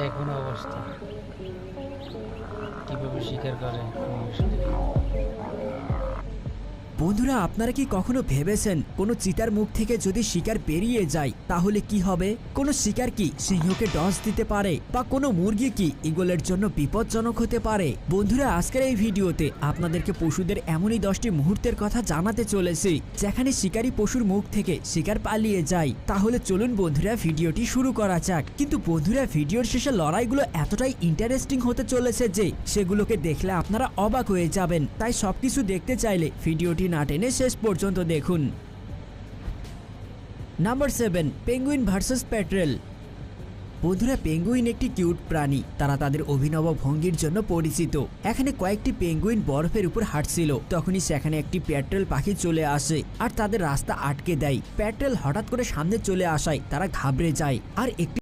দেখুন অবস্থা কিভাবে শিকার করে। বন্ধুরা, আপনারা কি কখনো ভেবেছেন কোনো চিতার মুখ থেকে যদি শিকার বেরিয়ে যায় তাহলে কি হবে? কোনো শিকার কি সিংহকে ডস দিতে পারে, বা কোনো মুরগি কি ঈগলের জন্য বিপজ্জনক হতে পারে? বন্ধুরা, আজকের এই ভিডিওতে আপনাদেরকে পশুদের এমনই 10টি মুহূর্তের কথা জানাতে চলেছি যেখানে শিকারী পশুর মুখ থেকে শিকার পালিয়ে যায়। তাহলে চলুন বন্ধুরা ভিডিওটি শুরু করা যাক। কিন্তু বন্ধুরা, ভিডিওর শেষে লড়াইগুলো এতটাই ইন্টারেস্টিং হতে চলেছে যে সেগুলোকে দেখলে আপনারা অবাক হয়ে যাবেন। তাই সবকিছু দেখতে চাইলে ভিডিওটি না টেনে শেষ পর্যন্ত দেখুন। Number 7, penguin versus petrol. বন্ধুরা, পেঙ্গুইন একটি কিউট প্রাণী। তারা তাদের অভিনব ভঙ্গির জন্য পরিচিত। এখানে কয়েকটি পেঙ্গুইন বরফের উপর হাঁটছিল, তখনই সেখানে একটি পেট্রেল পাখি চলে আসে আর তাদের রাস্তা আটকে দেয়। পেট্রেল হঠাৎ করে সামনে চলে আসায় তারা ঘাবড়ে যায় আর একটি